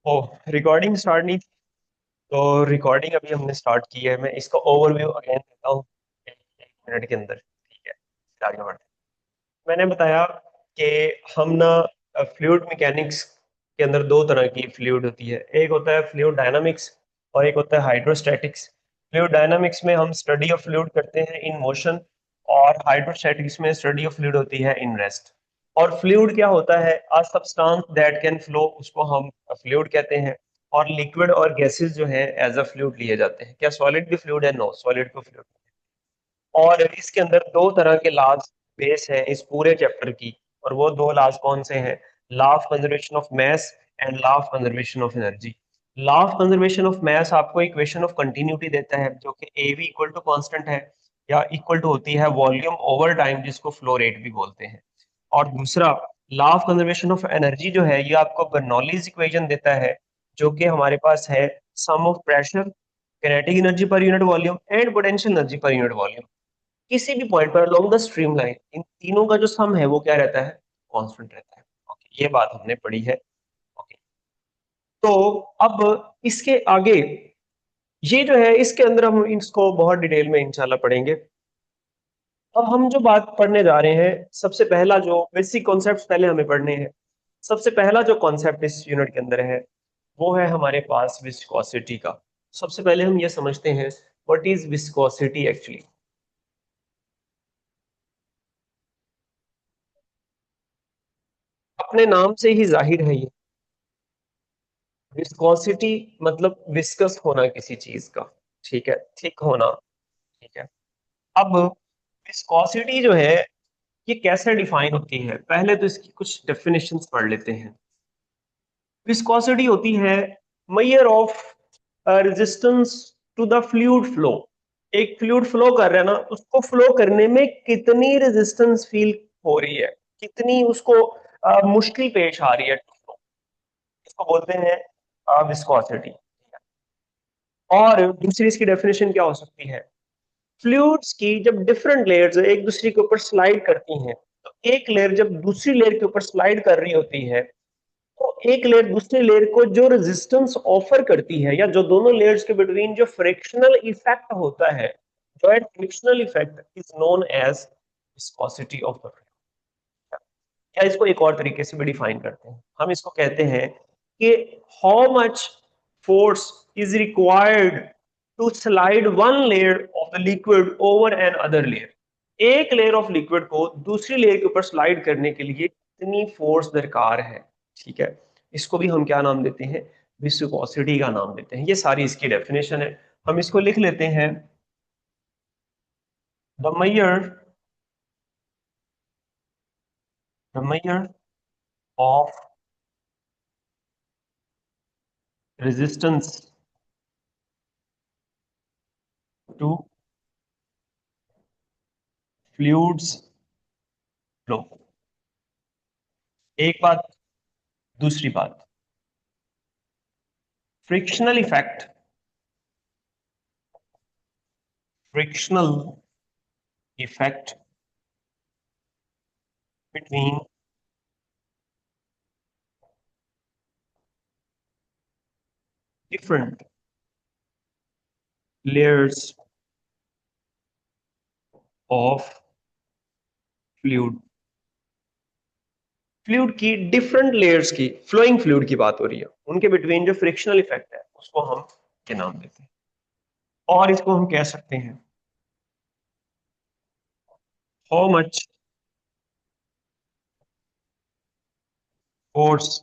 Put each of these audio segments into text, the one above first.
ओ, recording start नहीं थी। तो रिकॉर्डिंग अभी हमने स्टार्ट की है। मैं इसका ओवरव्यू अगेन देता हूँ एक मिनट के अंदर। ठीक है, आगे बढ़ते हैं। मैंने बताया कि हम ना फ्लूइड मैकेनिक्स के अंदर दो तरह की फ्लूइड होती है। एक होता है फ्लूइड डायनामिक्स और एक होता है हाइड्रोस्टैटिक्स। फ्लूइड डायनामिक्स में हम स्टडी ऑफ फ्लूइड करते हैं इन मोशन, और हाइड्रोस्टैटिक्स में स्टडी ऑफ फ्लूइड होती है इन रेस्ट। और फ्लूइड क्या होता है? A substance that can flow, उसको हम फ्लूइड कहते हैं। और लिक्विड और गैसेस जो है एज अ फ्लूइड लिए जाते हैं। क्या सॉलिड भी फ्लूइड है? नो, सॉलिड को फ्लूइड। और इसके अंदर दो तरह के लॉज बेस हैं इस पूरे चैप्टर की। और वो दो लॉज कौन से हैं? Law of conservation of mass and law of conservation of energy. Law of conservation of mass आपको इक्वेशन ऑफ कंटिन्यूटी देता है, जो कि A V equal to constant है, या इक्वल टू होती है वॉल्यूम ओवर टाइम, जिसको फ्लो रेट भी बोलते हैं। और दूसरा, law of conservation of energy जो है, ये आपको बर्नौलीज इक्वेशन देता है, जो कि हमारे पास है sum of pressure, kinetic energy per unit volume and potential energy per unit volume. किसी भी पॉइंट पर अलोंग द स्ट्रीम लाइन इन तीनों का जो सम है वो क्या रहता है? कांस्टेंट रहता है। ओके, ये बात हमने पढ़ी है। ओके, तो अब इसके आगे ये जो है, इसके अंदर हम इसको बहुत डिटेल में इंशाल्लाह पढ़ेंगे। अब हम जो बात पढ़ने जा रहे हैं, सबसे पहला जो बेसिक कॉन्सेप्ट पहले हमें पढ़ने हैं। सबसे पहला जो कॉन्सेप्ट इस यूनिट के अंदर है, वो है हमारे पास विस्कोसिटी का। सबसे पहले हम ये समझते हैं व्हाट इज विस्कोसिटी एक्चुअली। अपने नाम से ही जाहिर है ये, विस्कोसिटी मतलब विस्कस होना किसी चीज का। ठीक है, थिक होना। ठीक है। अब विस्कोसिटी जो है, ये कैसे डिफाइन होती है? पहले तो इसकी कुछ डेफिनेशंस पढ़ लेते हैं। विस्कोसिटी होती है measure of resistance to the fluid flow. एक फ्लूइड फ्लो कर रहा है ना, उसको फ्लो करने में कितनी रेजिस्टेंस फील हो रही है, कितनी उसको मुश्किल पेश आ रही है। इसको बोलते हैं विस्कोसिटी। और दूसरी इसकी डेफिनेशन क्या हो सकती है? फ्लूइड्स की जब डिफरेंट लेयर्स एक दूसरे के ऊपर स्लाइड करती हैं, तो एक लेयर जब दूसरी लेयर के ऊपर स्लाइड कर रही होती है, तो एक लेयर दूसरी लेयर को जो रेजिस्टेंस ऑफर करती है, या जो दोनों लेयर्स के बिटवीन जो फ्रिक्शनल इफेक्ट होता है, जो frictional effect is known as viscosity of the. या इसको एक और तरीके से भी डिफाइन करते हैं, हम इसको कहते हैं कि how much force is required to slide one layer of the liquid over another layer. एक लेयर ऑफ लिक्विड को दूसरी लेयर के ऊपर स्लाइड करने के लिए कितनी फोर्स दरकार है। ठीक है, इसको भी हम क्या नाम देते हैं? विस्कोसिटी का नाम देते हैं। ये सारी इसकी डेफिनेशन है। हम इसको लिख लेते हैं। The measure the measure of resistance to fluids flow. एक बात। दूसरी बात, frictional effect frictional effect between different layers of fluid. Fluid की डिफरेंट लेयर्स की, फ्लोइंग फ्लूइड की बात हो रही है, उनके बिटवीन जो फ्रिक्शनल इफेक्ट है उसको हम क्या नाम देते हैं? और इसको हम कह सकते हैं how much force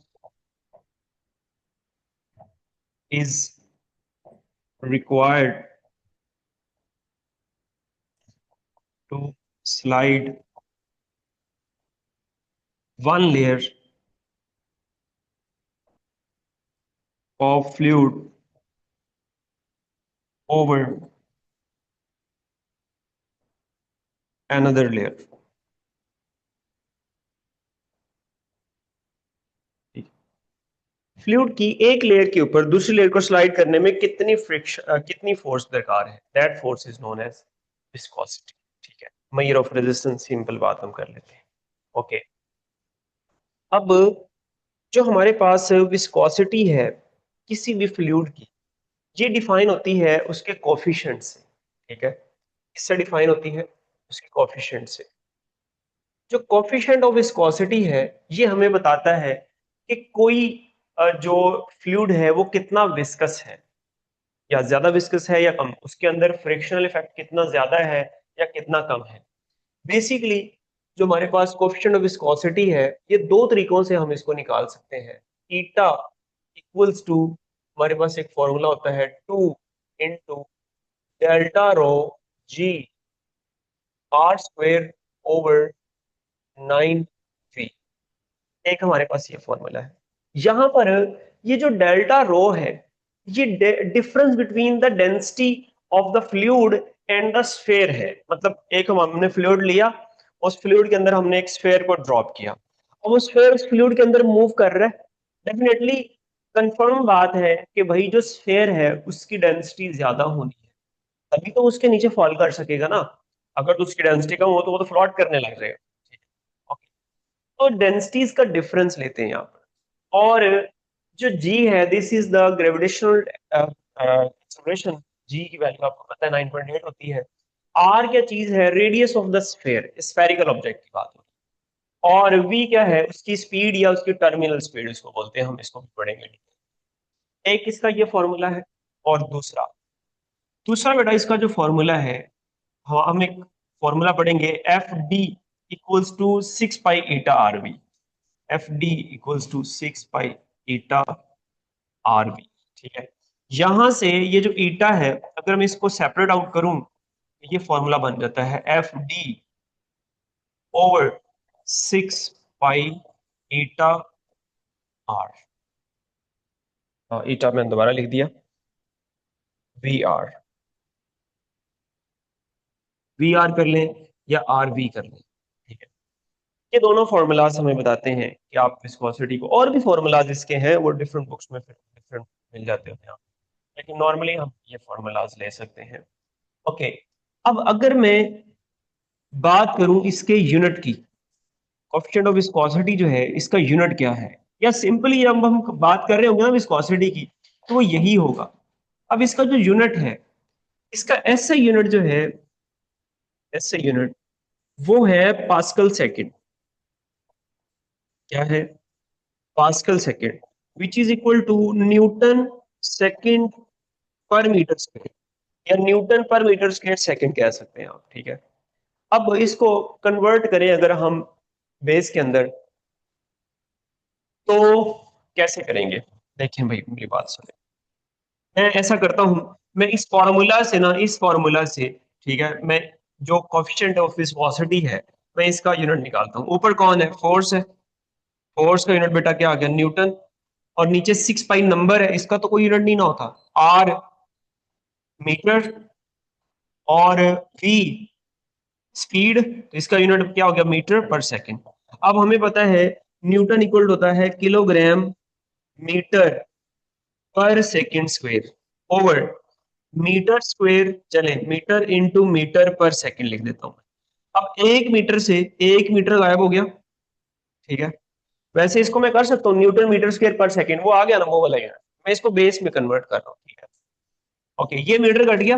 is required to slide one layer of fluid over another layer। Fluid की एक लेयर के ऊपर दूसरी लेयर को स्लाइड करने में कितनी फ्रिक्शन, कितनी फोर्स दरकार है, that force is known as viscosity. ठीक है, मेजर ऑफ रेजिस्टेंस, सिंपल बात हम कर लेते हैं। ओके, अब जो हमारे पास विस्कोसिटी है, किसी भी फ्लूइड की, ये डिफाइन होती है उसके कोफिशिएंट से। ठीक है, इससे डिफाइन होती है उसके कोफिशिएंट से। जो कोफिशिएंट ऑफ विस्कोसिटी है, ये हमें बताता है कि कोई जो फ्लूइड है वो कितना विस्कस है, या ज्यादा विस्कस है या कम, उसके अंदर फ्रिक्शनल इफेक्ट कितना ज्यादा है या कितना कम है। बेसिकली जो हमारे पास कोफिशिएंट ऑफ विस्कोसिटी है, ये दो तरीकों से हम इसको निकाल सकते हैं। ईटा इक्वल्स टू, हमारे पास एक फॉर्मूला होता है 2 into delta rho G R square over 9 V. एक हमारे पास ये फॉर्मूला है। यहां पर ये जो डेल्टा रो है, ये difference between the density of the fluid and the sphere है। मतलब एक हमने फ्लूइड लिया, उस फ्लूइड के अंदर हमने एक स्फीयर को ड्रॉप किया, अब वो स्फीयर उस फ्लूइड के अंदर मूव कर रहा है। डेफिनेटली कंफर्म बात है कि भाई जो स्फीयर है उसकी डेंसिटी ज्यादा होनी है, तभी तो उसके नीचे फॉल कर सकेगा ना। अगर तो उसकी डेंसिटी कम हो तो वो तो फ्लोट करने लग जाएगा। ओके, तो डेंसिटीज का डिफरेंस लेते हैं यहाँ पर। और जो जी है, this is the gravitational acceleration. G की वैल्यू आपको पता है 9.8 होती है। आर क्या चीज है, radius of the sphere, spherical object की बात होती है। और वी क्या है, उसकी स्पीड या उसकी टर्मिनल स्पीड इसको बोलते हैं, हम इसको भी पढ़ेंगे। एक इसका ये फॉर्मूला है। और दूसरा दूसरा बेटा इसका जो फॉर्मूला है, हम एक फॉर्मूला पढ़ेंगे, F D equals to 6 pi eta R V. F D equals to 6 pi eta R V. ठीक है, यहां से ये जो ईटा है, अगर मैं इसको सेपरेट आउट करूं तो ये फॉर्मूला बन जाता है F D over 6 pi eta R. Eta मैंने दोबारा लिख दिया, वी आर। वी आर कर लें या आर वी कर लें। ठीक है, ये दोनों फॉर्मूलाज हमें बताते हैं कि आप विस्कोसिटी को, और भी फॉर्मूलाज इसके हैं वो डिफरेंट बुक्स में फिर डिफरेंट मिल जाते हैं यहाँ, लेकिन नॉर्मली हम ये फॉर्मूलाज ले सकते हैं। ओके, अब अगर मैं बात करूं इसके यूनिट की, कोएफिशिएंट ऑफ विस्कोसिटी जो है इसका यूनिट क्या है, या सिंपली जब हम बात कर रहे होंगे ना विस्कोसिटी की, तो वो यही होगा। अब इसका जो यूनिट है, इसका ऐसा यूनिट जो है, ऐसे यूनिट वो है पास्कल सेकंड। क्या है, pascal second, which is equal to newton second पर मीटर स्क्वायर, या न्यूटन पर मीटर स्क्वायर सेकंड कह सकते हैं आप। ठीक है, अब इसको कन्वर्ट करें अगर हम बेस के अंदर, तो कैसे करेंगे। देखें भाई, मेरी बात सुने, मैं ऐसा करता हूं, मैं इस फॉर्मूला से ना, इस फॉर्मूला से, ठीक है, मैं जो कोएफिशिएंट ऑफ विस्कोसिटी है, मैं इसका यूनिट निकालता हूं। ऊपर कौन है, फोर्स है, फोर्स का यूनिट बेटा क्या आ गया, न्यूटन। और नीचे 6 पाई नंबर है, इसका तो कोई यूनिट नहीं ना होता, आर मीटर, और वी स्पीड, तो इसका यूनिट क्या हो गया, मीटर पर सेकंड। अब हमें पता है न्यूटन इक्वल होता है किलोग्राम मीटर पर second square over metre square, चले मीटर इंटू मीटर पर सेकंड लिख देता हूं। अब 1 मीटर से 1 मीटर गायब हो गया। ठीक है, वैसे इसको मैं कर सकता हूँ न्यूटन मीटर स्क्वायर पर सेकंड, वो आ गया ना वो वाला यूनिट, मैं इसको बेस में कन्वर्ट कर रहा हूँ। ठीक है, ओके, ये मीटर कट गया,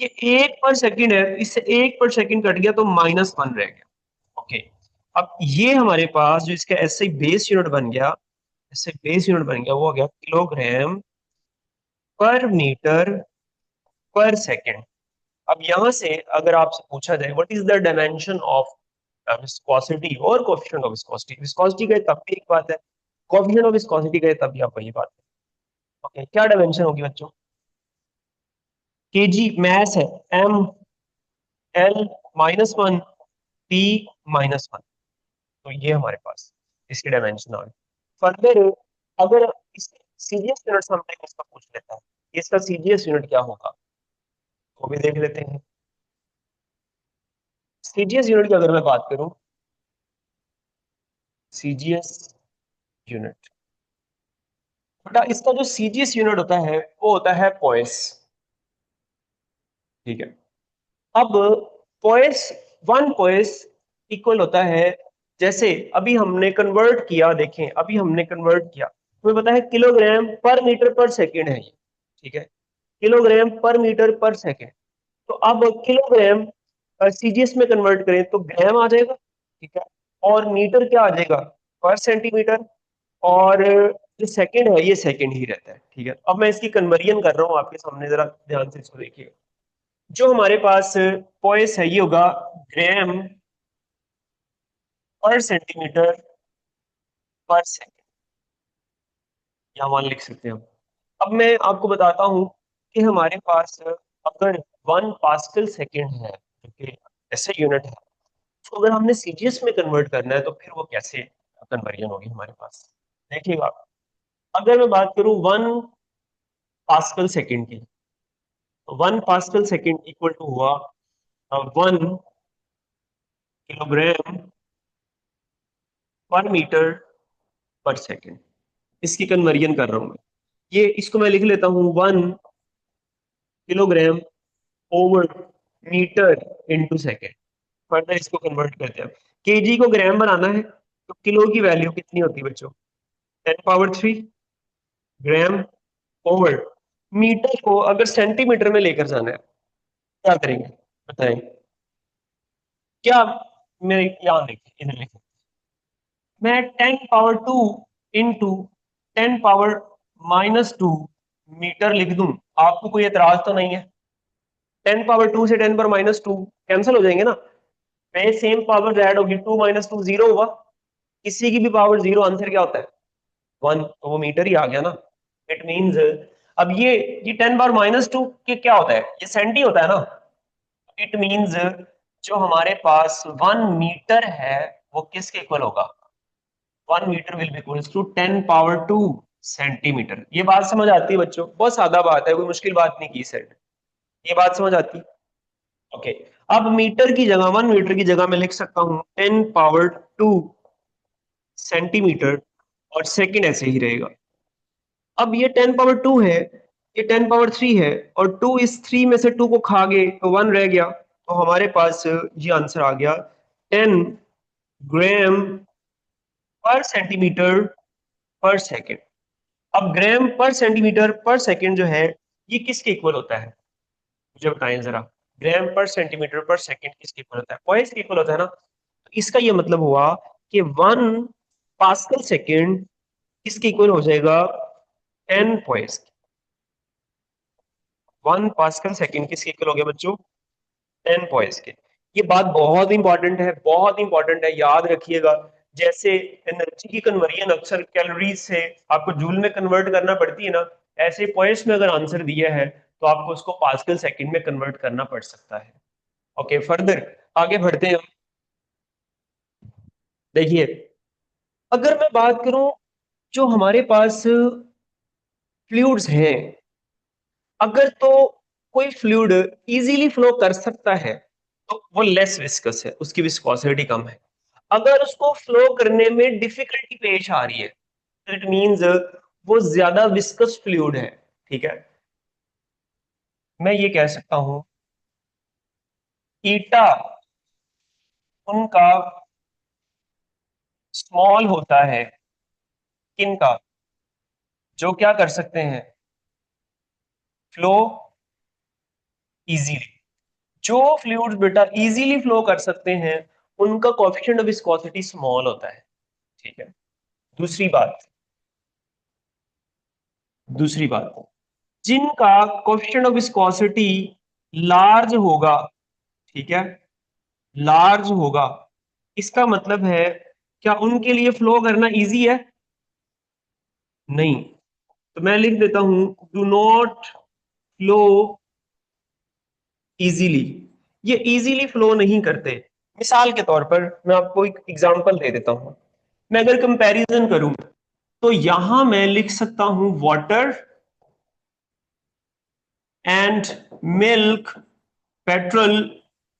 ये 1 पर सेकंड है, इससे 1 पर सेकंड कट गया तो -1 रह गया। ओके, अब ये हमारे पास जो इसका ऐसे बेस यूनिट बन गया, ऐसे बेस यूनिट बन गया, वो हो गया किलोग्राम पर मीटर पर सेकंड। अब यहां से अगर आपसे पूछा जाए what is the dimension of viscosity और कोएफिशिएंट ऑफ विस्कोसिटी, विस्कोसिटी का तब भी एक बात है, कोएफिशिएंट ऑफ विस्कोसिटी का तब भी आप वही बात है। ओके, क्या डायमेंशन होगी बच्चों, केजी मैस है, एम एल -1 टी -1, तो ये हमारे पास इसकी डायमेंशन आ गई। फर्दर अगर इस सीजीएस यूनिट समटाइम इसका पूछ लेता है, इसका सीजीएस यूनिट क्या होगा, वो भी देख लेते हैं। सीजीएस यूनिट की अगर मैं बात करूं, सीजीएस यूनिट, बेटा इसका जो सीजीएस यूनिट होता है वो होता है पॉइस। ठीक है, अब पॉइस, 1 पॉइस इक्वल होता है, जैसे अभी हमने कन्वर्ट किया, देखें अभी हमने कन्वर्ट किया, तुम्हें पता है किलोग्राम पर मीटर पर सेकेंड है ये, ठीक है, किलोग्राम पर मीटर पर सेकेंड। तो अब किलोग्राम सीजीएस में कन्वर्ट करें तो ग्राम आ जाएगा, ठीक है, और मीटर क्या आ जाएगा, पर सेंटीमीटर, और जो सेकंड है ये सेकंड ही रहता है, ठीक है। अब मैं इसकी कन्वर्जन कर रहा हूँ आपके सामने, जरा ध्यान से इसको देखिए। जो हमारे पास पॉइस है ये होगा ग्राम पर सेंटीमीटर पर सेकंड, या मान लिख सकते हैं हम। अब मैं आपको बताता हूँ कि हमारे पास अगर 1 पास्कल सेकंड है, जो कि ऐसे यूनिट है, तो अगर हमने सीजीएस में कन्वर्ट करना है तो फिर वो कैसे कन्वर्जन होगी हमारे पास, देखिएगा। अगर मैं बात करूं 1 पास्कल सेकंड की, 1 पास्कल सेकंड इक्वल टू हुआ 1 किलोग्राम पर मीटर पर सेकंड। इसकी कन्वर्जन कर रहा हूं मैं, ये इसको मैं लिख लेता हूं 1 kilogram over metre into second. Further इसको कन्वर्ट करते हैं, केजी को ग्राम बनाना है तो किलो की वैल्यू कितनी होती है बच्चों, 10 पावर 3 ग्राम ओवर मीटर को अगर सेंटीमीटर में लेकर जाना है क्या करेंगे, बताएं क्या। मेरे यहाँ देखिए, इधर लिखिए, मैं 10 पावर 2 इंटू 10 पावर-2 मीटर लिख दूं, आपको कोई एतराज तो नहीं है। 10 पावर 2 से 10 पावर-2 कैंसिल हो जाएंगे ना, पे सेम पावर ऐड होगी, 2 - 2 जीरो हुआ, किसी की भी पावर जीरो, आंसर क्या होता है 1, तो वो मीटर ही आ गया ना। इट मींस अब ये 10 पावर-2 के क्या होता है, ये सेंटी होता है ना। इट मींस जो हमारे पास 1 मीटर है वो किसके इक्वल होगा, 1 metre will be equals to 10 power 2 centimetre. ये बात समझ आती है बच्चों, बहुत सादा बात है, कोई मुश्किल बात नहीं की सेट, ये बात समझ आती। ओके, अब मीटर की जगह, 1 मीटर की जगह मैं लिख सकता हूं 10 पावर 2 सेंटीमीटर, और सेकंड ऐसे ही रहेगा। अब ये 10 पावर 2 है, ये 10 पावर 3 है, और 2 इस 3 में से 2 को खा गए तो 1 रह गया, तो हमारे पास ये आंसर आ गया 10 ग्राम पर सेंटीमीटर पर सेकेंड। अब ग्राम पर सेंटीमीटर पर सेकेंड जो है ये किसके इक्वल होता है, मुझे बताएं जरा। ग्राम पर सेंटीमीटर पर सेकेंड किसके इक्वल होता है, पॉइस के इक्वल होता है ना। तो इसका ये मतलब हुआ कि 1 पास्कल सेकेंड किसके इक्वल हो जाएगा, 10 पॉइस। 1 पास्कल सेकेंड किसके इक्वल हो गया बच्चों, 10 पॉइस के। ये बात बहुत इंपॉर्टेंट है, बहुत इंपॉर्टेंट है, याद रखिएगा। जैसे एनर्जी की कन्वर्जन अक्सर कैलोरीज से आपको जूल में कन्वर्ट करना पड़ती है ना, ऐसे पॉइंट्स में अगर आंसर दिया है तो आपको उसको पास्कल सेकंड में कन्वर्ट करना पड़ सकता है। ओके, फर्दर आगे बढ़ते हैं। देखिए, अगर मैं बात करूं जो हमारे पास फ्लूइड्स हैं, अगर तो कोई फ्लूइड इजीली फ्लो कर सकता है तो वो लेस विस्कस है, उसकी विस्कोसिटी कम है। अगर उसको फ्लो करने में डिफिकल्टी पेश आ रही है तो इट मींस वो ज्यादा विस्कस फ्लूइड है, ठीक है। मैं ये कह सकता हूं ईटा उनका स्मॉल होता है, किनका, जो क्या कर सकते हैं, फ्लो इजीली। जो फ्लूइड्स बेटा इजीली फ्लो कर सकते हैं उनका कोएफिशिएंट ऑफ विस्कोसिटी स्मॉल होता है, ठीक है। दूसरी बात, दूसरी बात, जिनका कोएफिशिएंट ऑफ विस्कोसिटी लार्ज होगा, ठीक है, लार्ज होगा, इसका मतलब है क्या उनके लिए फ्लो करना इजी है, नहीं। तो मैं लिख देता हूं डू नॉट फ्लो इजीली, ये इजीली फ्लो नहीं करते। मिसाल के तौर पर मैं आपको एक एग्जांपल दे देता हूं, मैं अगर कंपैरिजन करूं तो यहां मैं लिख सकता हूं water and milk, petrol,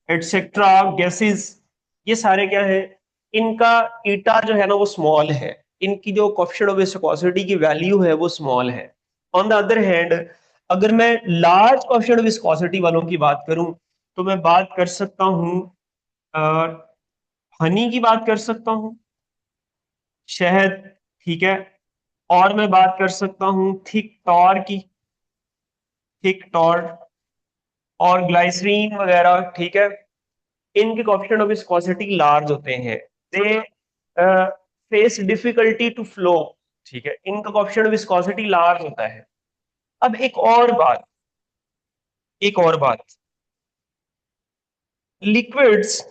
etcetera gases, ये सारे क्या है, इनका ईटा जो है ना वो स्मॉल है, इनकी जो कोएफिशिएंट ऑफ विस्कोसिटी की वैल्यू है वो स्मॉल है। ऑन द अदर हैंड अगर मैं लार्ज कोएफिशिएंट ऑफ विस्कोसिटी वालों की बात करूं तो मैं बात कर सकता हूं हनी की बात कर सकता हूं, शहद, ठीक है, और मैं बात कर सकता हूं थिक टॉर की, थिक टॉर और ग्लाइसरीन वगैरह, ठीक है। इनके कोएफिशिएंट ऑफ विस्कोसिटी लार्ज होते हैं, they face difficulty to flow, ठीक है, इनका कोएफिशिएंट ऑफ विस्कोसिटी लार्ज होता है। अब एक और बात, liquids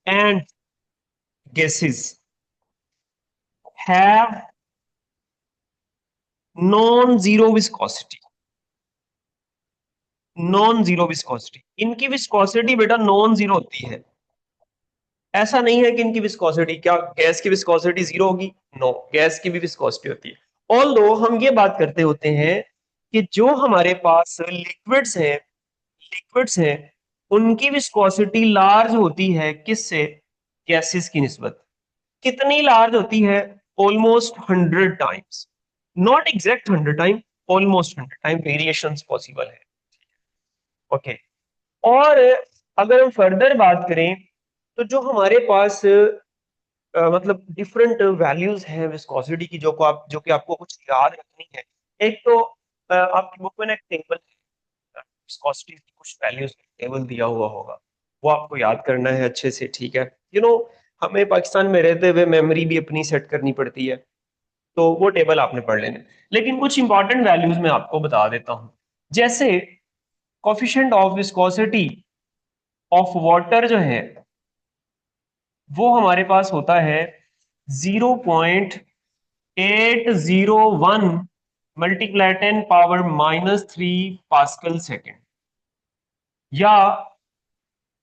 and gases have non-zero viscosity, non zero viscosity, इनकी विस्कोसिटी बेटा नॉन जीरो होती है। ऐसा नहीं है कि इनकी विस्कोसिटी, क्या गैस की विस्कोसिटी जीरो होगी? नो, गैस की भी विस्कोसिटी होती है। ऑल्दो हम ये बात करते होते हैं कि जो हमारे पास लिक्विड्स हैं उनकी विस्कोसिटी लार्ज होती है किससे? गैसेस की निस्बत। कितनी लार्ज होती है? Almost 100 times, not exact 100 time, almost 100 time variations possible है। ओके, और अगर हम फर्दर बात करें तो जो हमारे पास मतलब डिफरेंट वैल्यूज हैं विस्कोसिटी की, जो कि आपको कुछ याद रखनी है। एक तो आपकी बुक में ना एक टेबल है, विस्कोसिटी की कुछ वैल्यूज टेबल दिया हुआ होगा, वो आपको याद करना है अच्छे से, ठीक है। हमें पाकिस्तान में रहते हुए मेमोरी भी अपनी सेट करनी पड़ती है, तो वो टेबल आपने पढ़ लेना। लेकिन कुछ इंपॉर्टेंट वैल्यूज मैं आपको बता देता हूं, जैसे coefficient of viscosity of water जो है वो हमारे पास होता है 0.801 मल्टीप्लाई 10⁻³ पास्कल सेकेंड, या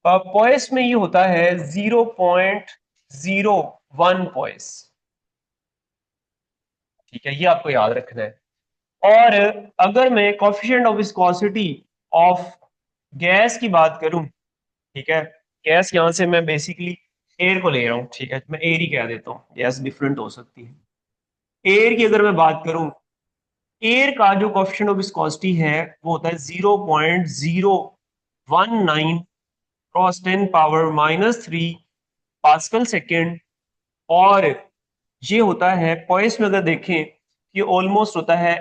पॉइस में ये होता है 0.01 पॉइस, ठीक है, ये आपको याद रखना है। और अगर मैं coefficient of viscosity of gas की बात करूं, ठीक है, गैस यहां से मैं बेसिकली एयर को ले रहा हूं, ठीक है, मैं एयर ही कह देता हूं, गैस डिफरेंट हो सकती है। एयर की अगर मैं बात करूं, एयर का जो कोफिशिएंट ऑफ विस्कोसिटी है वो होता है 0.019 क्रॉस 10⁻³ पास्कल सेकेंड, और ये होता है पॉइस में अगर देखें, ये ऑलमोस्ट होता है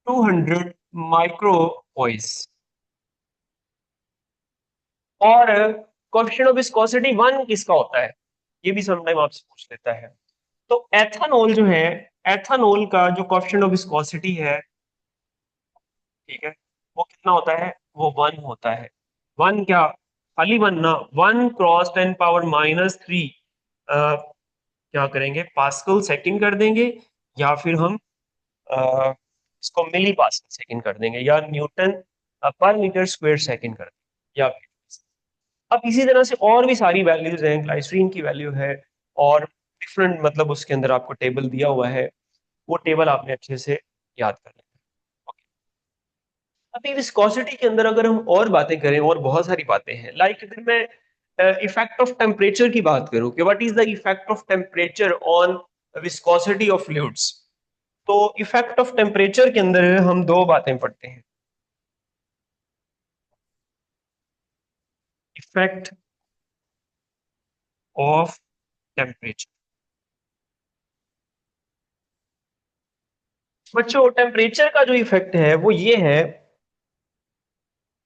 200 माइक्रो पॉइस। और कोएफिशिएंट ऑफ विस्कोसिटी 1 किसका होता है? ये भी समटाइम आपसे पूछ लेता है। तो एथानॉल जो है, एथानॉल का जो कोएफिशिएंट ऑफ विस्कोसिटी है, ठीक है, वो कितना होता है? वो 1 होता है। 1 क्या, खाली 1 ना, 1 क्रॉस 10⁻³ क्या करेंगे, पास्कल सेकंड कर देंगे, या फिर हम अ, इसको मिली पास्कल सेकंड कर देंगे, या न्यूटन पर मीटर स्क्वायर सेकंड कर देंगे, या फिर अब इसी तरह से और भी सारी वैल्यूज हैं, ग्लाइसरीन की वैल्यू है, और डिफरेंट, मतलब उसके अंदर आपको टेबल दिया हुआ है, वो टेबल आपने अच्छे से याद कर लेना है। Okay. अभी विस्कोसिटी के अंदर अगर हम और बातें करें, और बहुत सारी बातें हैं, लाइक अगर मैं इफेक्ट ऑफ टेम्परेचर की बात करूं कि what is the effect of temperature on viscosity of fluids, तो इफेक्ट ऑफ टेम्परेचर के अंदर हम दो बातें पढ़ते हैं। इफेक्ट ऑफ टेम्परेचर, बच्चों टेम्परेचर का जो इफेक्ट है वो ये है,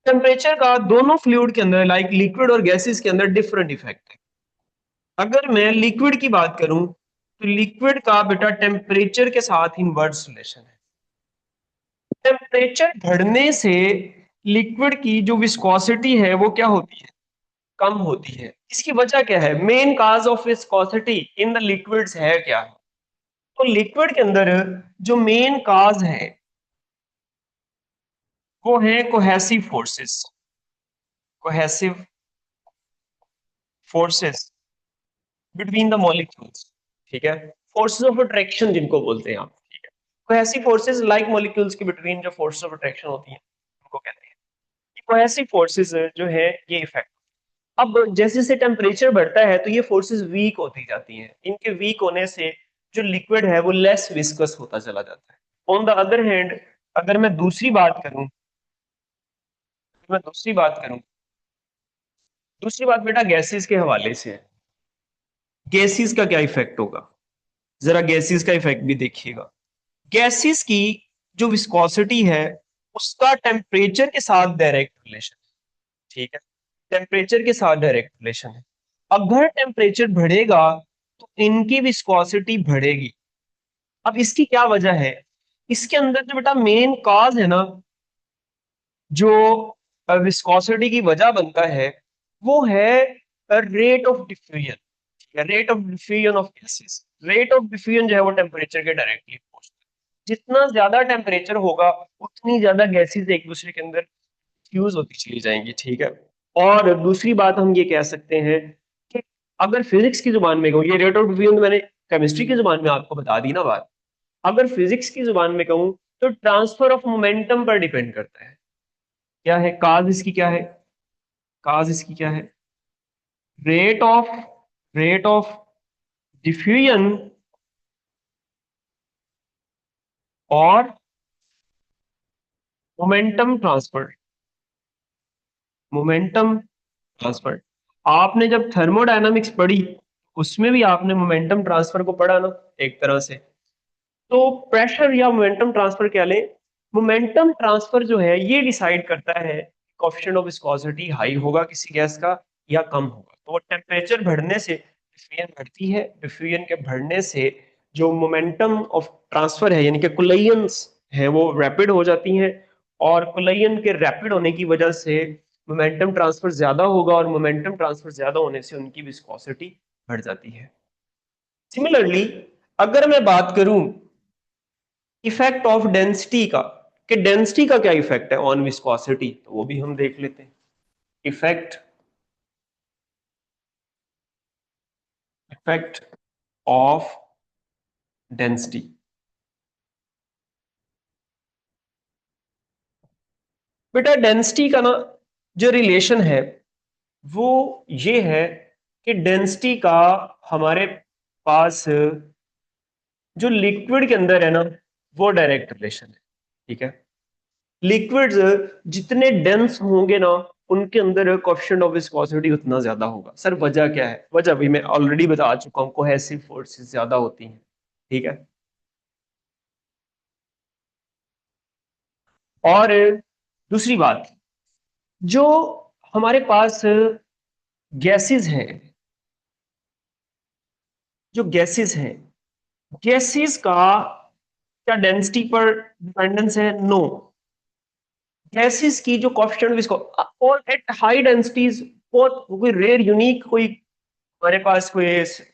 टेम्परेचर का दोनों फ्लूइड के अंदर, लाइक लिक्विड और गैसेस के अंदर डिफरेंट इफेक्ट है। अगर मैं लिक्विड की बात करूं तो लिक्विड का बेटा टेम्परेचर के साथ इनवर्स रिलेशन है। टेम्परेचर बढ़ने से लिक्विड की जो विस्कोसिटी है वो क्या होती है? कम होती है। इसकी वजह क्या है? Main cause of viscosity in the liquids है क्या? तो लिक्विड के अंदर जो मेन काज है वो है cohesive forces, cohesive forces between the molecules, ठीक है, फोर्सेस ऑफ अट्रैक्शन जिनको बोलते हैं आप, ठीक है, कोहेसिव फोर्सेस लाइक मॉलिक्यूल्स के बिटवीन जो फोर्सेस ऑफ अट्रैक्शन होती है उनको कहते हैं। कोहेसिव फोर्सेस जो है ये इफेक्ट, अब जैसे जैसे टेम्परेचर बढ़ता है तो ये फोर्सेस वीक होती जाती हैं, इनके वीक होने से जो लिक्विड है वो लेस विस्कस होता चला जाता है। ऑन द अदर हैंड, अगर मैं दूसरी बात करूं, दूसरी बात बेटा गैसेस के हवाले से है, गैसेस का क्या इफेक्ट होगा, जरा गैसेस का इफेक्ट भी देखिएगा। गैसेस की जो विस्कोसिटी है उसका टेम्परेचर के साथ डायरेक्ट रिलेशन, ठीक है, टेम्परेचर के साथ डायरेक्ट रिलेशन है। अगर टेम्परेचर बढ़ेगा तो इनकी विस्कोसिटी बढ़ेगी। अब इसकी क्या वजह है, इसके अंदर जो बेटा मेन कॉज है ना, जो विस्कोसिटी की वजह बनता है, वो है रेट ऑफ डिफ्यूजन। ठीक है, rate of diffusion of gases. Rate of diffusion जो है वो टेम्परेचर के डायरेक्टली पोस्ट, जितना ज्यादा टेम्परेचर होगा उतनी ज्यादा गैसेस एक दूसरे के अंदर फ्यूज होती चली जाएंगी, ठीक है। और दूसरी बात हम ये कह सकते हैं कि अगर फिजिक्स की जुबान में कहूँ, ये रेट ऑफ डिफ्यूजन मैंने केमिस्ट्री की जुबान में आपको बता दी ना बात, अगर फिजिक्स की जुबान में कहूँ तो ट्रांसफर ऑफ मोमेंटम पर डिपेंड करता है। क्या है काज इसकी, क्या है काज इसकी, क्या है rate of, rate of diffusion और मोमेंटम ट्रांसफर, मोमेंटम ट्रांसफर। आपने जब थर्मोडायनामिक्स पढ़ी उसमें भी आपने मोमेंटम ट्रांसफर को पढ़ा ना एक तरह से। तो प्रेशर या मोमेंटम ट्रांसफर क्या ले, मोमेंटम ट्रांसफर जो है ये डिसाइड करता है कोएफिशिएंट ऑफ विस्कोसिटी हाई होगा किसी गैस का या कम होगा। तो टेम्परेचर बढ़ने से डिफ्यूजन बढ़ती है, डिफ्यूजन के बढ़ने से जो मोमेंटम ऑफ ट्रांसफर है यानी कि कोलिजन्स है वो रैपिड हो जाती हैं, और कोलिजन के रैपिड होने की वजह से मोमेंटम ट्रांसफर ज्यादा होगा, और मोमेंटम ट्रांसफर ज्यादा होने से उनकी विस्कोसिटी बढ़ जाती है। सिमिलरली अगर मैं बात करूं इफेक्ट ऑफ डेंसिटी का, कि डेंसिटी का क्या इफेक्ट है ऑन विस्कोसिटी, तो वो भी हम देख लेते हैं। Effect, effect of density. बेटा डेंसिटी का ना जो रिलेशन है वो ये है कि डेंसिटी का हमारे पास जो लिक्विड के अंदर है ना वो डायरेक्ट रिलेशन है, ठीक है। लिक्विड्स जितने डेंस होंगे ना उनके अंदर कोएफिशिएंट ऑफ विस्कोसिटी उतना ज्यादा होगा। सर वजह क्या है, वजह भी मैं ऑलरेडी बता चुका हूँ, कोहेसिव फोर्सेस ज्यादा होती हैं, ठीक है। और दूसरी बात, जो हमारे पास गैसेस हैं, जो गैसेस हैं, गैसेस का क्या डेंसिटी पर डिपेंडेंस है, नो। गैसेस की जो कोएफिशिएंट विस्को और एट हाई डेंसिटीज, बहुत कोई रेयर यूनिक कोई हमारे पास कोई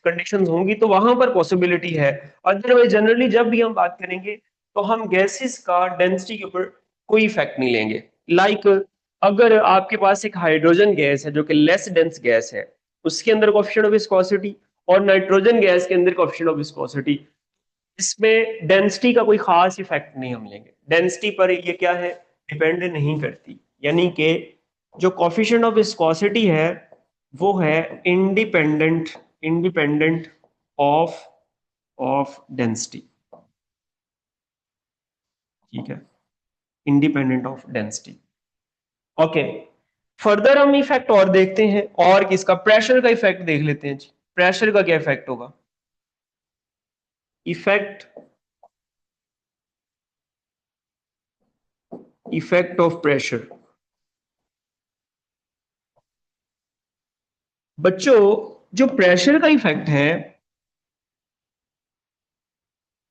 कंडीशंस होंगी तो वहां पर पॉसिबिलिटी है। अदरवाइज जनरली जब भी हम बात करेंगे तो हम गैसेस का डेंसिटी के ऊपर कोई इफेक्ट नहीं लेंगे। लाइक अगर आपके पास एक हाइड्रोजन गैस है जो कि लेस डेंस गैस है, उसके अंदर कोएफिशिएंट ऑफ विस्कोसिटी, और नाइट्रोजन गैस के अंदर कोएफिशिएंट ऑफ विस्कोसिटी, इसमें डेंसिटी का कोई खास इफेक्ट नहीं हम लेंगे। डेंसिटी पर ये क्या है, डिपेंड नहीं करती। यानी कि जो कोफिशिएंट ऑफ विस्कोसिटी है वो है independent, independent of of density, ठीक है, independent of density. Okay, further हम इफेक्ट और देखते हैं, और किसका, प्रेशर का इफेक्ट देख लेते हैं जी। प्रेशर का क्या इफेक्ट होगा, इफेक्ट, इफेक्ट ऑफ प्रेशर। बच्चों जो प्रेशर का इफेक्ट है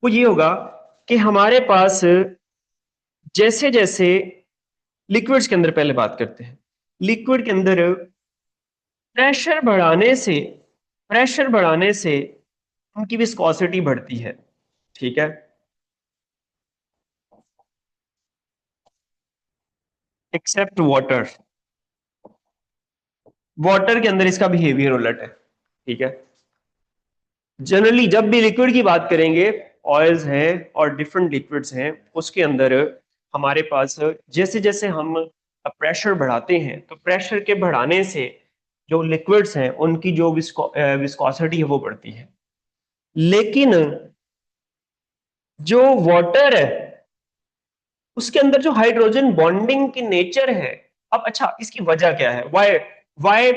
वो ये होगा कि हमारे पास जैसे जैसे लिक्विड्स के अंदर, पहले बात करते हैं लिक्विड के अंदर, प्रेशर बढ़ाने से, प्रेशर बढ़ाने से उनकी विस्कोसिटी बढ़ती है, ठीक है, एक्सेप्ट वाटर। वाटर के अंदर इसका बिहेवियर उलट है, ठीक है। जनरली जब भी लिक्विड की बात करेंगे, ऑयल्स हैं और डिफरेंट लिक्विड्स हैं, उसके अंदर हमारे पास जैसे जैसे हम प्रेशर बढ़ाते हैं तो प्रेशर के बढ़ाने से जो लिक्विड्स हैं उनकी जो विस्कोसिटी है वो बढ़ती है। लेकिन जो वाटर है उसके अंदर जो हाइड्रोजन बॉन्डिंग की नेचर है, अब अच्छा इसकी वजह क्या है, वाई, वाई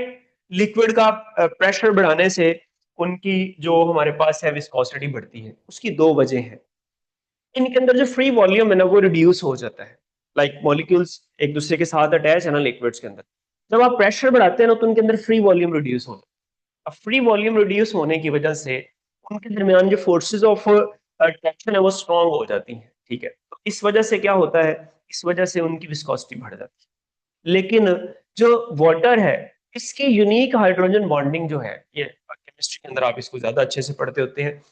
लिक्विड का प्रेशर बढ़ाने से उनकी जो हमारे पास है विस्कोसिटी बढ़ती है। उसकी दो वजह है। इनके अंदर जो फ्री वॉल्यूम है ना वो रिड्यूस हो जाता है। लाइक मॉलिक्यूल्स एक दूसरे के साथ अटैच है ना लिक्विड्स के अंदर, जब आप प्रेशर बढ़ाते हैं ना तो उनके अंदर फ्री वॉल्यूम रिड्यूस हो जाता है। अब फ्री वॉल्यूम रिड्यूस होने की वजह से उनके दरमियान जो फोर्सेस ऑफ अट्रैक्शन है वो स्ट्रांग हो जाती हैं। ठीक है, तो इस वजह से क्या होता है, इस वजह से उनकी विस्कोसिटी बढ़ जाती है। लेकिन जो वाटर है इसकी यूनिक हाइड्रोजन बॉन्डिंग जो है, ये केमिस्ट्री के अंदर आप इसको ज्यादा अच्छे से पढ़ते होते हैं,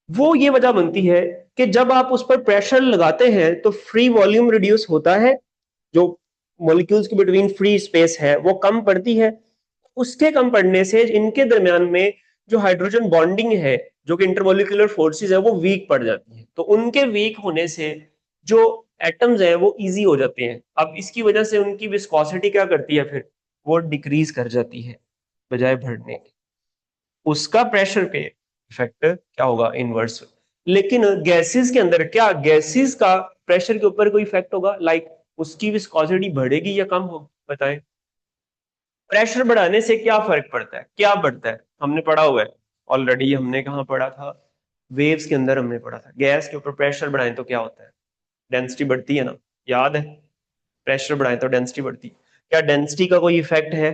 वो ये वजह बनती है कि जब आप उस पर प्रेशर लगाते हैं तो फ्री वॉल्यूम रिड्यूस होता है, जो मॉलिक्यूल्स के बिटवीन फ्री स्पेस है वो कम पड़ती है। उसके कम पड़ने से इनके दरमियान में जो हाइड्रोजन बॉन्डिंग है, जो कि इंटरमोलिकुलर फोर्सेस है, वो वीक पड़ जाती है। तो उनके वीक होने से जो एटम्स हैं वो इजी हो जाते हैं। अब इसकी वजह से उनकी विस्कोसिटी क्या करती है, फिर वो डिक्रीज कर जाती है बजाय बढ़ने के। उसका प्रेशर पे इफेक्ट क्या होगा, इनवर्स। लेकिन गैसेस के अंदर क्या गैसेस का प्रेशर के ऊपर कोई इफेक्ट होगा, लाइक उसकी विस्कोसिटी बढ़ेगी या कम हो, बताएं। प्रेशर बढ़ाने से क्या फर्क पड़ता है, क्या बढ़ता है, हमने पढ़ा हुआ है ऑलरेडी। हमने कहाँ पढ़ा था, वेव्स के अंदर हमने पढ़ा था। गैस के ऊपर प्रेशर बढ़ाएं तो क्या होता है, डेंसिटी बढ़ती है ना, याद है। प्रेशर बढ़ाएं तो डेंसिटी बढ़ती है। क्या डेंसिटी का कोई इफेक्ट है,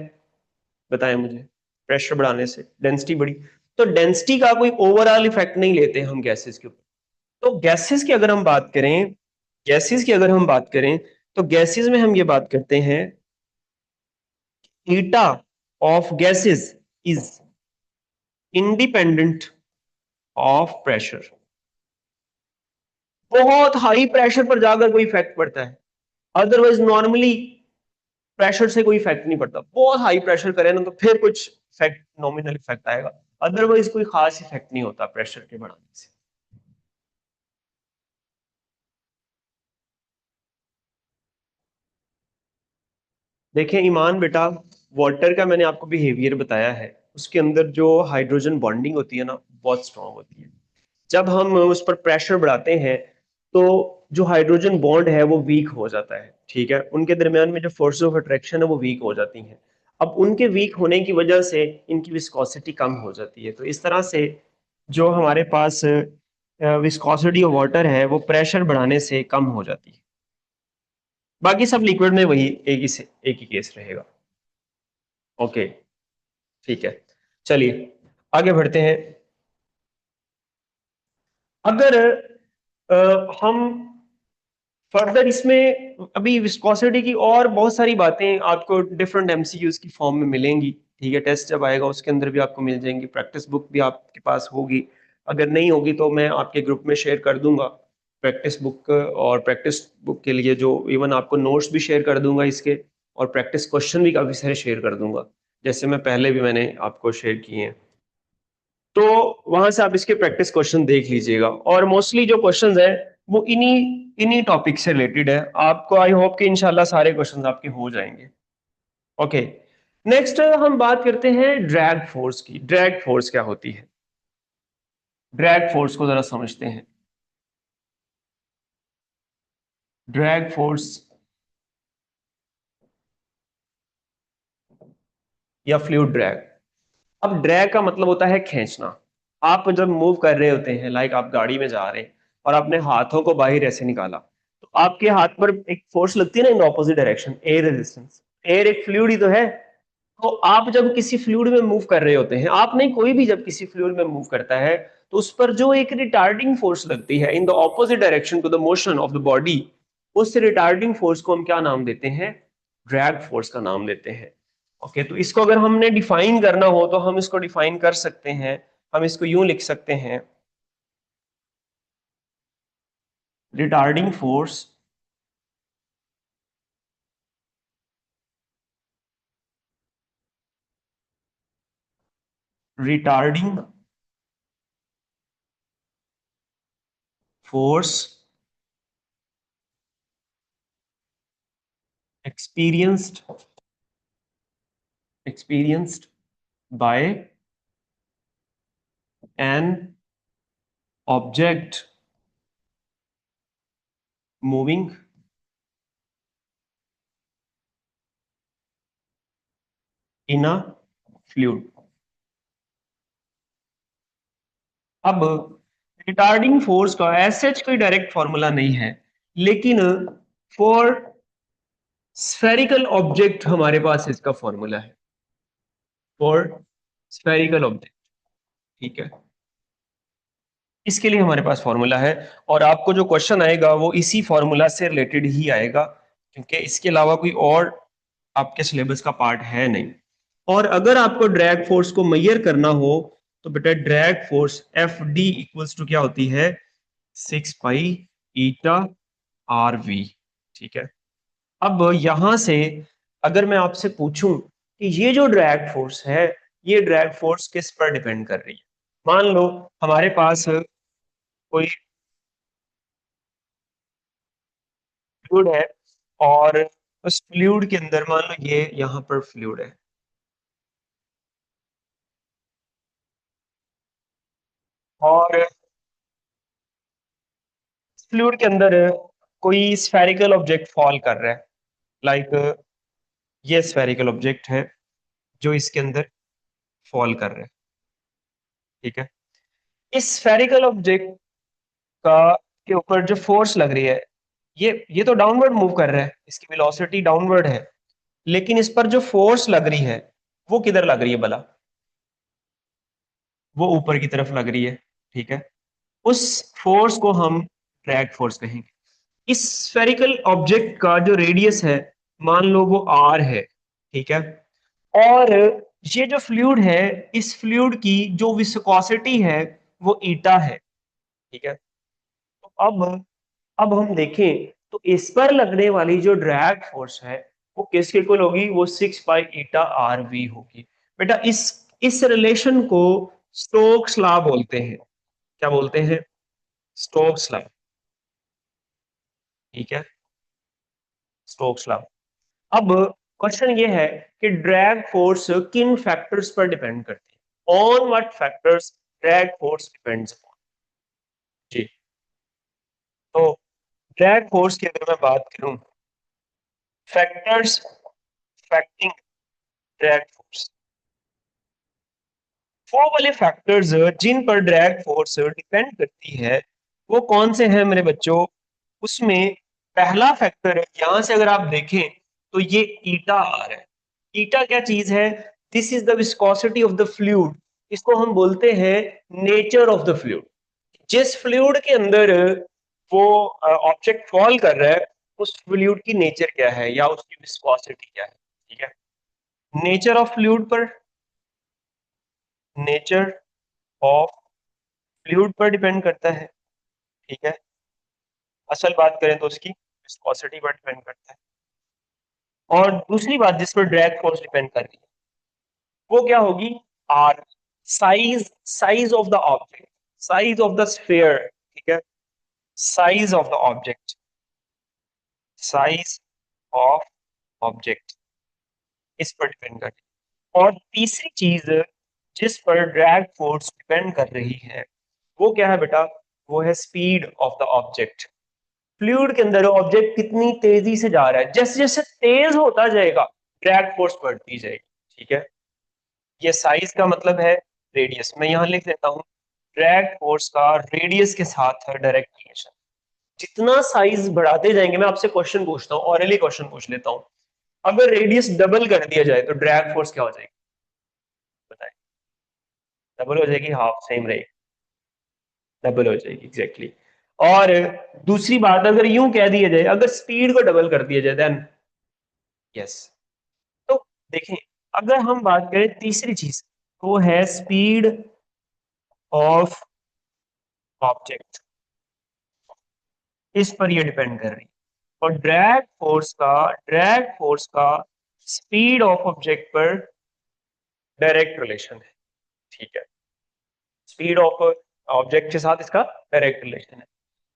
बताएं मुझे। प्रेशर बढ़ाने से डेंसिटी बढ़ी, तो डेंसिटी का कोई ओवरऑल इफेक्ट नहीं लेते हम गैसेस के ऊपर। तो गैसेस की अगर हम बात करें, गैसेस की अगर हम बात करें तो गैसेस में हम ये बात करते हैं, eta of gases is independent of pressure. बहुत हाई प्रेशर पर जाकर कोई इफेक्ट पड़ता है, अदरवाइज नॉर्मली प्रेशर से कोई इफेक्ट नहीं पड़ता। बहुत हाई प्रेशर करें ना तो फिर कुछ इफेक्ट, नॉमिनल इफेक्ट आएगा, अदरवाइज कोई खास इफेक्ट नहीं होता प्रेशर के बढ़ाने से। देखें ईमान बेटा, वाटर का मैंने आपको बिहेवियर बताया है, उसके अंदर जो हाइड्रोजन बॉन्डिंग होती है ना बहुत स्ट्रांग होती है। जब हम उस पर प्रेशर बढ़ाते हैं तो जो हाइड्रोजन बॉन्ड है वो वीक हो जाता है। ठीक है, उनके दरमियान में जो फोर्स ऑफ अट्रैक्शन है वो वीक हो जाती हैं। अब उनके वीक होने की वजह से इनकी विस्कोसिटी कम हो जाती है। तो इस तरह से जो हमारे पास विस्कोसिटी ऑफ वाटर है वो प्रेशर बढ़ाने से कम हो जाती है। बाकी सब लिक्विड में वही एक ही केस रहेगा। ओके, ठीक है। चलिए आगे बढ़ते हैं। अगर हम फर्दर इसमें अभी विस्कोसिटी की और बहुत सारी बातें आपको डिफरेंट एमसीक्यूज की फॉर्म में मिलेंगी। ठीक है, टेस्ट जब आएगा उसके अंदर भी आपको मिल जाएंगी, प्रैक्टिस बुक भी आपके पास होगी। अगर नहीं होगी तो मैं आपके ग्रुप में शेयर कर दूंगा प्रैक्टिस बुक, और प्रैक्टिस बुक के लिए जो इवन आपको नोट्स भी शेयर कर दूंगा इसके, और प्रैक्टिस क्वेश्चन भी काफी सारे शेयर कर दूंगा, जैसे मैं पहले भी मैंने आपको शेयर किए हैं। तो वहां से आप इसके प्रैक्टिस क्वेश्चन देख लीजिएगा, और मोस्टली जो क्वेश्चंस है वो इन्हीं इन्हीं टॉपिक से रिलेटेड है। आपको आई होप कि इंशाल्लाह सारे क्वेश्चंस आपके हो जाएंगे। ओके, नेक्स्ट हम बात करते हैं ड्रैग फोर्स की। ड्रैग फोर्स क्या होती है, ड्रैग फोर्स को जरा समझते हैं। ड्रैग फोर्स या फ्लूइड ड्रैग। अब ड्रैग का मतलब होता है खींचना। आप जब मूव कर रहे होते हैं, लाइक आप गाड़ी में जा रहे हैं और आपने हाथों को बाहर ऐसे निकाला, तो आपके हाथ पर एक फोर्स लगती है ना in opposite direction, air resistance. Air एक फ्लूइड ही तो है। तो आप जब किसी फ्लूइड में मूव कर रहे होते हैं, आप नहीं, कोई भी जब किसी फ्लूइड में मूव करता है तो उस पर जो एक रिटार्डिंग फोर्स लगती है in the opposite direction to the motion of the body, उस रिटार्डिंग फोर्स को हम क्या नाम देते हैं, ड्रैग फोर्स का नाम देते हैं। ओके, तो इसको अगर हमने डिफाइन करना हो तो हम इसको डिफाइन कर सकते हैं। हम इसको यूं लिख सकते हैं, retarding force retarding force experienced experienced by an object moving in a fluid. अब रिटार्डिंग फोर्स का ऐसे कोई डायरेक्ट फॉर्मूला नहीं है, लेकिन फॉर स्फेरिकल ऑब्जेक्ट हमारे पास इसका फॉर्मूला है, फॉर स्फेरिकल ऑब्जेक्ट। ठीक है, इसके लिए हमारे पास फॉर्मूला है, और आपको जो क्वेश्चन आएगा वो इसी फॉर्मूला से रिलेटेड ही आएगा, क्योंकि इसके अलावा कोई और आपके सिलेबस का पार्ट है नहीं। और अगर आपको ड्रैग फोर्स को मेजर करना हो तो बेटा drag force F D equals to क्या होती है, 6 पाई ईटा आर वी। ठीक है, अब यहां से अगर मैं आपसे पूछूं कि ये जो ड्रैग फोर्स है, ये ड्रैग फोर्स किस पर डिपेंड कर रही है। मान लो हमारे पास कोई फ्लूइड है, और उस फ्लूइड के अंदर मान लो ये यहाँ पर फ्लूइड है, और फ्लूइड के अंदर कोई स्फेरिकल ऑब्जेक्ट फॉल कर रहा है, लाइक ये स्फेरिकल ऑब्जेक्ट है जो इसके अंदर फॉल कर रहा है। ठीक है, इस स्फेरिकल ऑब्जेक्ट का के ऊपर जो फोर्स लग रही है, ये तो डाउनवर्ड मूव कर रहा है, इसकी वेलोसिटी डाउनवर्ड है, लेकिन इस पर जो फोर्स लग रही है वो किधर लग रही है भला, वो ऊपर की तरफ लग रही है। ठीक है, उस फोर्स को हम ड्रैग फोर्स कहेंगे। इस स्फेरिकल ऑब्जेक्ट का जो रेडियस है, मान लो वो आर है। ठीक है, और ये जो फ्लूइड है, इस फ्लूइड की जो विस्कोसिटी है वो ईटा है। ठीक है, तो अब हम देखें तो इस पर लगने वाली जो ड्रैग फोर्स है वो किसके इक्वल होगी, वो 6 पाई ईटा आर वी होगी। बेटा इस रिलेशन को स्टोक्स लॉ बोलते हैं। क्या बोलते हैं, स्टोक्स लॉ। ठीक है, स्टोक्स लॉ। अब क्वेश्चन ये है कि ड्रैग फोर्स किन फैक्टर्स पर डिपेंड करती है, on what factors drag force depends upon. जी, तो ड्रैग फोर्स की अगर मैं बात करूं, फैक्टर्स अफेक्टिंग ड्रैग फोर्स, वो वाले फैक्टर्स जिन पर ड्रैग फोर्स डिपेंड करती है वो कौन से हैं मेरे बच्चों। उसमें पहला फैक्टर है, यहां से अगर आप देखें तो ये ईटा आ रहा है। ईटा क्या चीज है, this is the viscosity of the fluid. इसको हम बोलते हैं नेचर ऑफ द फ्लूइड। जिस फ्लूइड के अंदर वो ऑब्जेक्ट फॉल कर रहा है, उस फ्लूइड की नेचर क्या है या उसकी विस्कोसिटी क्या है। ठीक है, नेचर ऑफ फ्लूइड पर, नेचर ऑफ फ्लूइड पर डिपेंड करता है। ठीक है, असल बात करें तो उसकी विस्कोसिटी पर डिपेंड करता है। और दूसरी बात जिस पर ड्रैग फोर्स डिपेंड कर रही है वो क्या होगी, R, size, size of the object, size of the sphere. ठीक है, size of the object, size of object, इस पर डिपेंड कर रही है। और तीसरी चीज जिस पर ड्रैग फोर्स डिपेंड कर रही है वो क्या है बेटा, वो है speed of the object. Fluid के अंदर ऑब्जेक्ट कितनी तेजी से जा रहा है, जैसे जैसे तेज होता जाएगा ड्रैग फोर्स बढ़ती जाएगी। ठीक है, ये साइज का मतलब है रेडियस, मैं यहां लिख देता हूं, ड्रैग फोर्स का रेडियस के साथ है डायरेक्ट रिलेशन। जितना साइज बढ़ाते जाएंगे, मैं आपसे क्वेश्चन पूछता हूँ, ऑरली क्वेश्चन पूछ लेता हूँ, अगर रेडियस डबल कर दिया जाए तो ड्रैग फोर्स क्या हो जाएगी, बताएं। डबल हो जाएगी, हाफ सेम रहेगी, डबल हो जाएगी एग्जैक्टली exactly। और दूसरी बात, अगर यूं कह दिया जाए, अगर स्पीड को डबल कर दिया जाए देन यस। तो देखें, अगर हम बात करें तीसरी चीज, वो है स्पीड ऑफ ऑब्जेक्ट, इस पर ये डिपेंड कर रही है। और ड्रैग फोर्स का स्पीड ऑफ ऑब्जेक्ट पर डायरेक्ट रिलेशन है। ठीक है, स्पीड ऑफ ऑब्जेक्ट के साथ इसका डायरेक्ट रिलेशन है।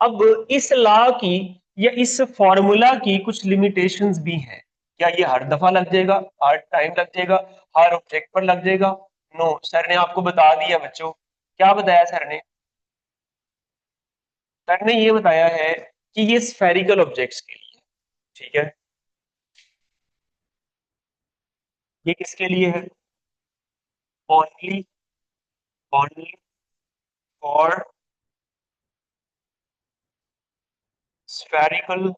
अब इस लॉ की या इस फॉर्मूला की कुछ लिमिटेशंस भी हैं। क्या ये हर दफा लग जाएगा, हर टाइम लग जाएगा, हर ऑब्जेक्ट पर लग जाएगा? नो, सर ने आपको बता दिया बच्चों। क्या बताया सर ने, सर ने ये बताया है कि ये स्फेरिकल ऑब्जेक्ट्स के लिए। ठीक है, ये किसके लिए है, only only for spherical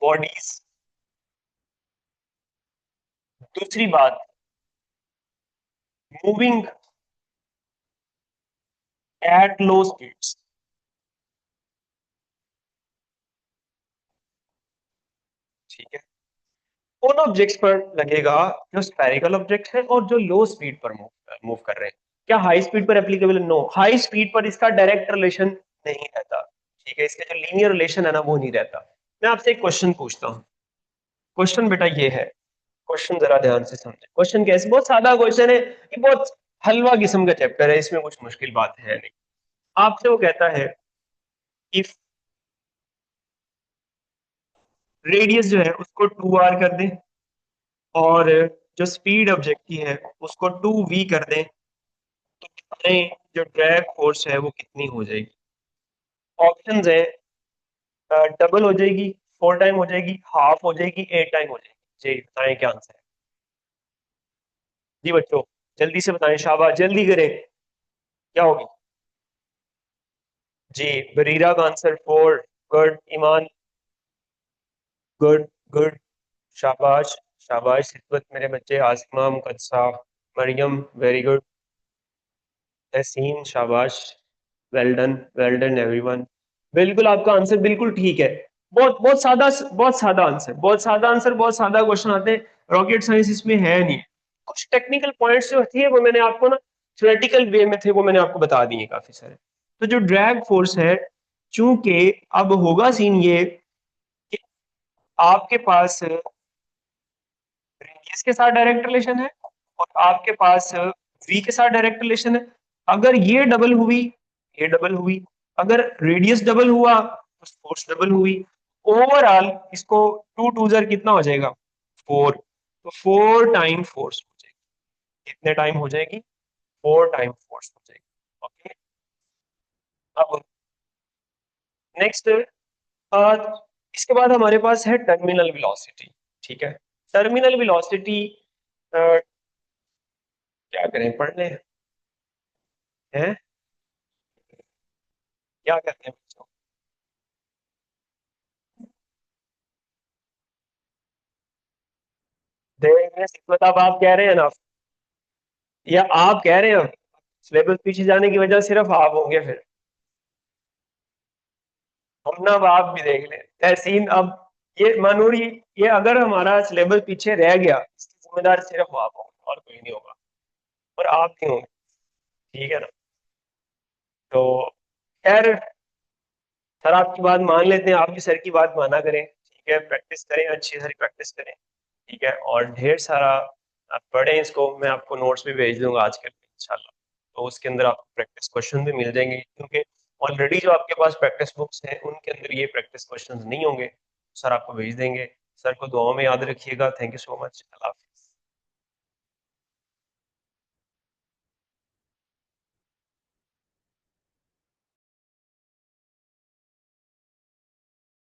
bodies। दूसरी बात, मूविंग एट लो स्पीड्स। ठीक है, उन ऑब्जेक्ट्स पर लगेगा जो स्फेरिकल ऑब्जेक्ट है और जो लो स्पीड पर मूव कर रहे हैं। क्या हाई स्पीड पर एप्लीकेबल? नो, हाई स्पीड पर इसका डायरेक्ट रिलेशन नहीं रहता। ठीक है, इसका जो लीनियर रिलेशन है ना वो नहीं रहता। मैं आपसे एक क्वेश्चन पूछता हूँ। क्वेश्चन बेटा ये है, क्वेश्चन जरा ध्यान से समझे। क्वेश्चन कैसे, बहुत सादा क्वेश्चन है, ये बहुत हलवा किस्म का चैप्टर है, इसमें कुछ मुश्किल बात है नहीं। आपसे वो कहता है इफ रेडियस जो है उसको 2r कर दें और जो स्पीड ऑब्जेक्ट की है उसको 2v कर दें, तो बताएं जो ड्रैग फोर्स है वो कितनी हो जाएगी। ऑप्शंस है, डबल हो जाएगी, 4 टाइम हो जाएगी, हाफ हो जाएगी, 8 टाइम हो जाएगी। जी बताएं क्या आंसर है। जी बच्चों जल्दी से बताएं, शाबाश जल्दी करें, क्या होगी? जी बरीरा का आंसर 4। गुड ईमान, गुड गुड, शाबाश शाबाश सिद्दत मेरे बच्चे, आसमा मुकद्सा मरियम वेरी गुड, तहसीन शाबाश, वेल डन एवरीवन। बिल्कुल आपका आंसर बिल्कुल ठीक है। बहुत बहुत सादा, बहुत सादा आंसर, बहुत सादा आंसर, बहुत सादा क्वेश्चन आते हैं। रॉकेट साइंस इसमें है नहीं। कुछ टेक्निकल पॉइंट्स जो थे वो मैंने आपको ना थ्योरेटिकल वे में थे, वो मैंने आपको बता दिए काफी सारे। तो जो ड्रैग फोर्स है, चूंकि अब होगा सीन ये कि आपके पास रेडियस के साथ डायरेक्ट रिलेशन है और आपके पास वी के साथ डायरेक्ट रिलेशन है। अगर ये डबल हुई, ये डबल हुई, अगर रेडियस डबल हुआ तो फोर्स डबल हुई। ओवरऑल इसको टू टू जर कितना हो जाएगा? 4। तो 4 टाइम फोर्स हो जाएगी। कितने टाइम हो जाएगी? 4 टाइम फोर्स हो जाएगी। ओके, अब नेक्स्ट, इसके बाद हमारे पास है टर्मिनल वेलोसिटी। ठीक है, टर्मिनल वेलोसिटी क्या करें, पढ़ लें हैं? क्या कहते हैं बच्चों? देख रहे हैं, अब आप कह रहे हैं ना, या आप कह रहे हैं सिलेबस पीछे जाने की वजह सिर्फ आप होंगे फिर? हम ना अब आप भी देख लें तहसीन। अब ये मानूर, ये अगर हमारा सिलेबस पीछे रह गया इसकी जिम्मेदार सिर्फ आप होंगे और कोई नहीं होगा, और आप ही होंगे। ठीक है ना? तो खैर, सर आपकी बात मान लेते हैं, आप भी सर की बात माना करें। ठीक है, प्रैक्टिस करें, अच्छी सारी प्रैक्टिस करें। ठीक है, और ढेर सारा आप पढ़ें इसको। मैं आपको नोट्स भी भेज दूंगा आजकल इंशाल्लाह, तो उसके अंदर आपको प्रैक्टिस क्वेश्चन भी मिल जाएंगे, क्योंकि ऑलरेडी जो आपके पास प्रैक्टिस बुक्स हैं उनके अंदर ये प्रैक्टिस क्वेश्चन नहीं होंगे। सर आपको भेज देंगे। सर को दुआओं में याद रखिएगा। Thank you so much. Allah हाफिज़।